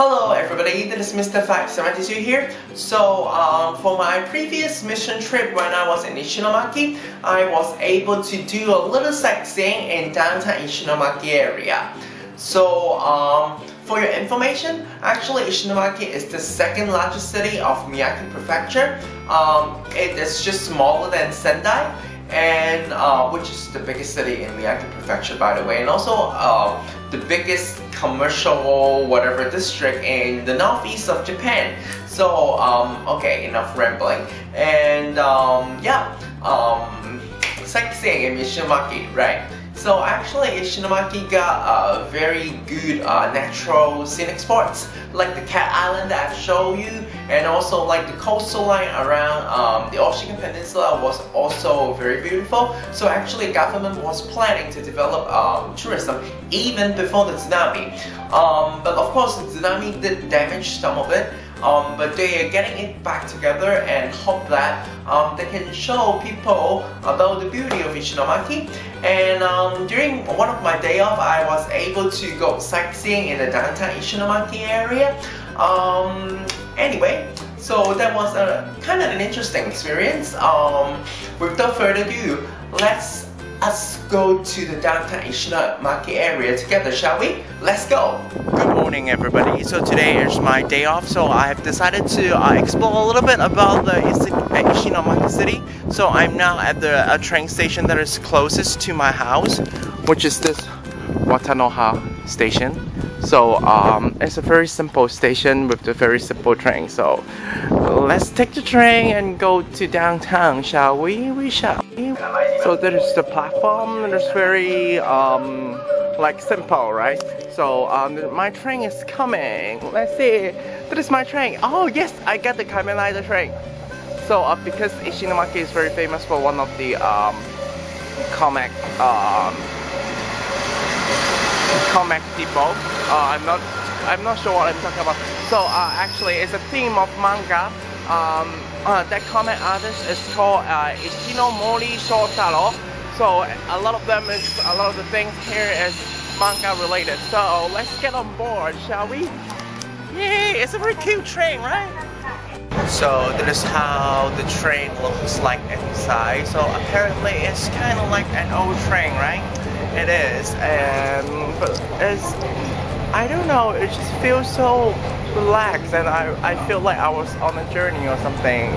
Hello everybody, this is Mr. 572 here. So for my previous mission trip when I was in Ishinomaki, I was able to do a little sightseeing in downtown Ishinomaki area. So for your information, actually Ishinomaki is the second largest city of Miyagi Prefecture. It is just smaller than Sendai, and which is the biggest city in Miyagi Prefecture, by the way, and also the biggest commercial whatever district in the northeast of Japan. So okay, enough rambling. And sightseeing in Ishinomaki, right? So actually Ishinomaki got a very good natural scenic spots like the Cat Island that I've shown you, and also like the coastal line around the Oshigan Peninsula was also very beautiful. So actually the government was planning to develop tourism even before the tsunami. But of course the tsunami did damage some of it. But they are getting it back together and hope that they can show people about the beauty of Ishinomaki. And during one of my day off, I was able to go sightseeing in the downtown Ishinomaki area. Anyway, so that was a kind of an interesting experience. Without further ado, let's go to the downtown Ishinomaki area together, shall we? Let's go! Good morning everybody. So today is my day off, so I have decided to explore a little bit about the Ishinomaki city. So I'm now at the train station that is closest to my house, which is this Watanoha station. So it's a very simple station with a very simple train. So let's take the train and go to downtown, shall we? We shall. So there is the platform, and it's very like simple, right? So my train is coming. Let's see. That is my train. Oh yes, I got the Kamen Rider train. So because Ishinomaki is very famous for one of the comic depot. I'm not sure what I'm talking about. So actually it's a theme of manga. That comic artist is called Ishinomaki Shotaro. So a lot of the things here is manga related. So let's get on board, shall we? Yay! It's a very cute train, right? So that is how the train looks like inside. So apparently it's kind of like an old train, right? It is, but it's, I don't know, it just feels so relaxed, and I feel like I was on a journey or something.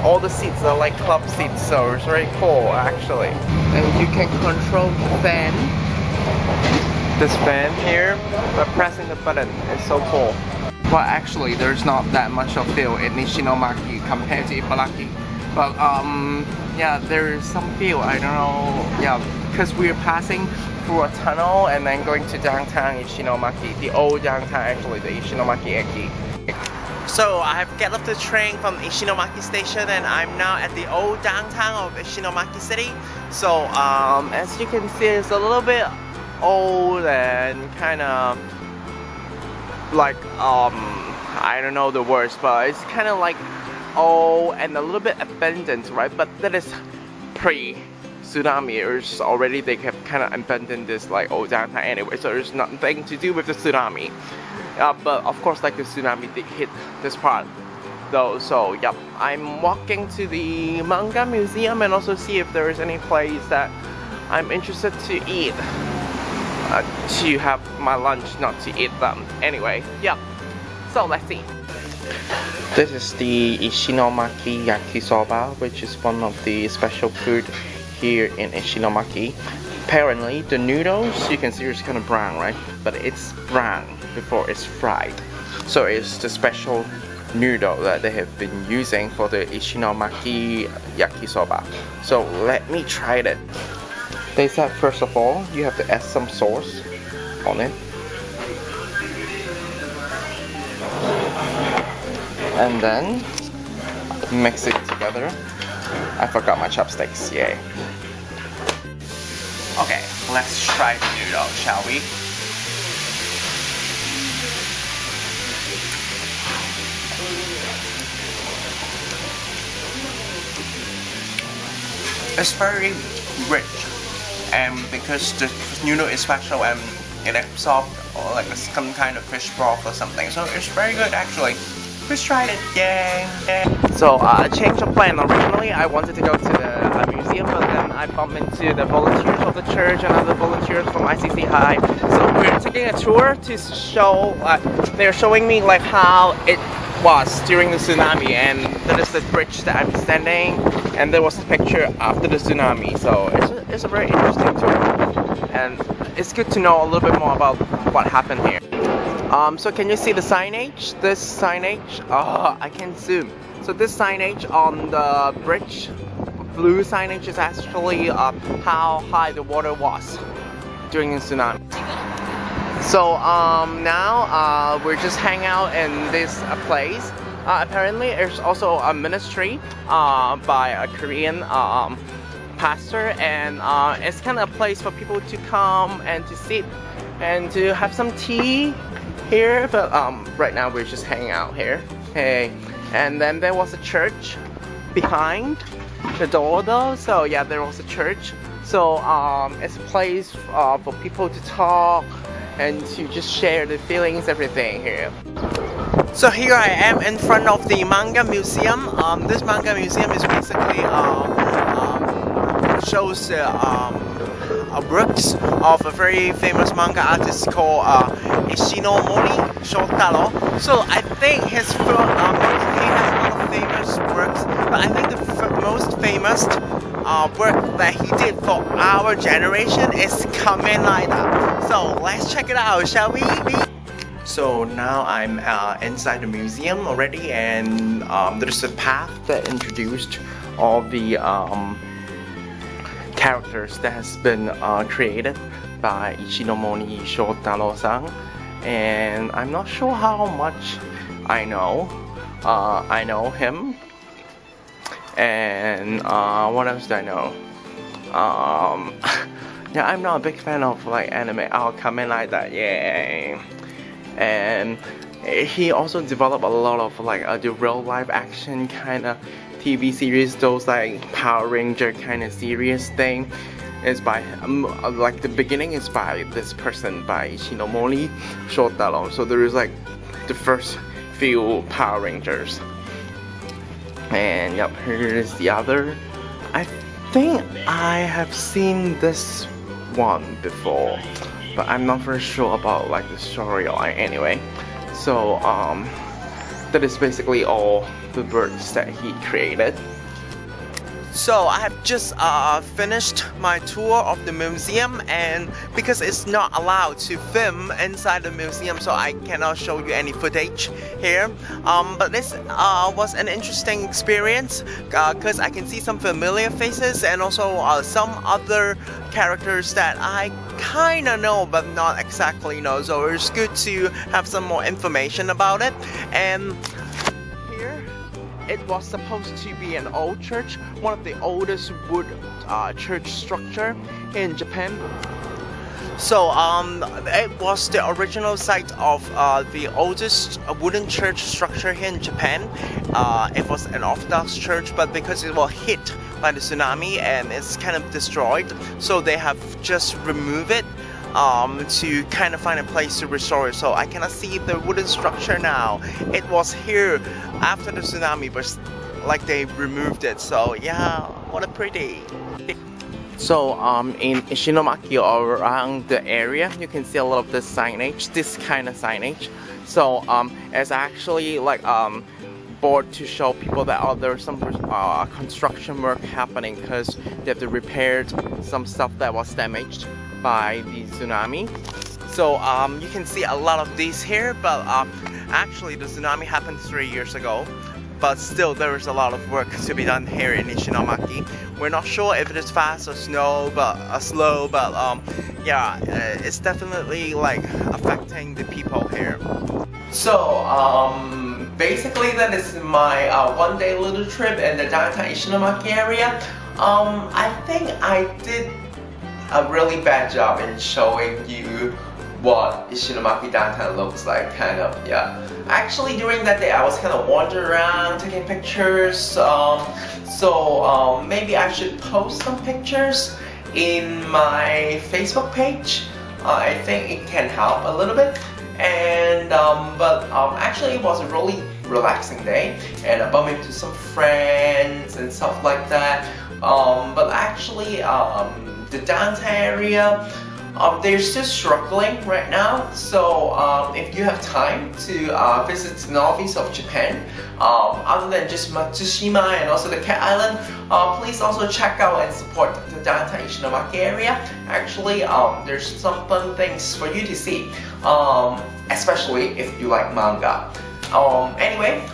All the seats are like club seats, so it's very cool actually. And you can control the fan, this fan here, by pressing the button. It's so cool. But actually there's not that much of feel in Ishinomaki compared to Ibaraki. But yeah, there is some feel, I don't know, yeah, because we're passing through a tunnel and then going to downtown Ishinomaki, the old downtown actually, the Ishinomaki Eki. So I have get off the train from Ishinomaki station, and I'm now at the old downtown of Ishinomaki city. So as you can see, it's a little bit old and kind of like I don't know the words, but it's kind of like old and a little bit abandoned, right? But that is pre-tsunami. It's already they have kind of abandoned this like old downtown anyway, so there's nothing to do with the tsunami. But of course, like the tsunami did hit this part though. So yep, I'm walking to the manga museum and also see if there is any place that I'm interested to eat. To have my lunch, not to eat them. Anyway, yeah. So let's see. This is the Ishinomaki yakisoba, which is one of the special food here in Ishinomaki. Apparently, the noodles, you can see it's kind of brown, right? But it's brown before it's fried. So it's the special noodle that they have been using for the Ishinomaki yakisoba. So let me try it. They said first of all, you have to add some sauce on it. And then mix it together. I forgot my chopsticks, yay. Okay, let's try the noodle, shall we? It's very rich, and because the noodle is special and in a soft or like some kind of fish broth or something. So it's very good actually. Please try it, yay! So a change of plan. Originally I wanted to go to the museum, but then I bumped into the volunteers of the church and other volunteers from ICC High. So we're taking a tour to show, they're showing me like how it was during the tsunami, and that is the bridge that I'm standing, and there was a picture after the tsunami. So it's a very interesting tour, and it's good to know a little bit more about what happened here. So can you see the signage? This signage, I can zoom. So this signage on the bridge, blue signage, is actually how high the water was during the tsunami. So now we're just hanging out in this place. Apparently there's also a ministry by a Korean pastor, and it's kind of a place for people to come and to sit and to have some tea here, but right now we're just hanging out here. Hey, and then there was a church behind the door though, so yeah, there was a church. So it's a place for people to talk and to just share the feelings, everything here. So here I am in front of the Manga Museum. This Manga Museum is basically shows works of a very famous manga artist called Ishinomaki. So I think he has a lot of famous works, but I think the most famous work that he did for our generation is Kamen Rider. So let's check it out, shall we? So now I'm inside the museum already, and there's a path that introduced all the characters that has been created by Ishinomaki Shotaro-san, and I'm not sure how much I know. I know him, and what else do I know? Yeah, I'm not a big fan of like anime. Kamen Rider, yeah. And he also developed a lot of like the real life action kind of TV series, those like Power Ranger kind of serious thing. Is by like the beginning is by this person, by Ishinomaki Shotaro. So there is like the first few Power Rangers, and yep, here is the other. I think I have seen this one before, but I'm not very sure about like the storyline anyway. So that is basically all the works that he created. So I have just finished my tour of the museum, and because it's not allowed to film inside the museum, so I cannot show you any footage here. But this was an interesting experience because I can see some familiar faces and also some other characters that I kinda know but not exactly know. So it's good to have some more information about it. And it was supposed to be an old church, one of the oldest wood church structure in Japan. So it was the original site of the oldest wooden church structure here in Japan. It was an Orthodox church, but because it was hit by the tsunami and it's kind of destroyed, so they have just removed it to kind of find a place to restore it. So I cannot see the wooden structure now. It was here after the tsunami, but like they removed it. So yeah, what a pretty. So in Ishinomaki or around the area, you can see a lot of this signage, this kind of signage. So it's actually like board to show people that there's some construction work happening because they have to repair some stuff that was damaged by the tsunami. So you can see a lot of these here, but actually the tsunami happened 3 years ago, but still there is a lot of work to be done here in Ishinomaki. We're not sure if it is fast or slow, but yeah, it's definitely like affecting the people here. So basically that is my one-day little trip in the downtown Ishinomaki area. I think I did a really bad job in showing you what Ishinomaki downtown looks like, kind of, yeah. Actually, during that day I was kind of wandering around taking pictures, so maybe I should post some pictures in my Facebook page. I think it can help a little bit. And actually it was a really relaxing day, and I bumped into some friends and stuff like that. But actually the downtown area, they're still struggling right now. So if you have time to visit the northeast of Japan, other than just Matsushima and also the Cat Island, please also check out and support the downtown Ishinomaki area. Actually, there's some fun things for you to see, especially if you like manga. Anyway,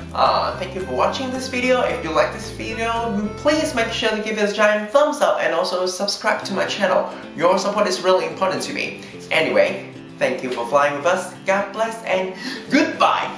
thank you for watching this video. If you like this video, please make sure to give it a giant thumbs up and also subscribe to my channel. Your support is really important to me. Anyway, thank you for flying with us. God bless and goodbye.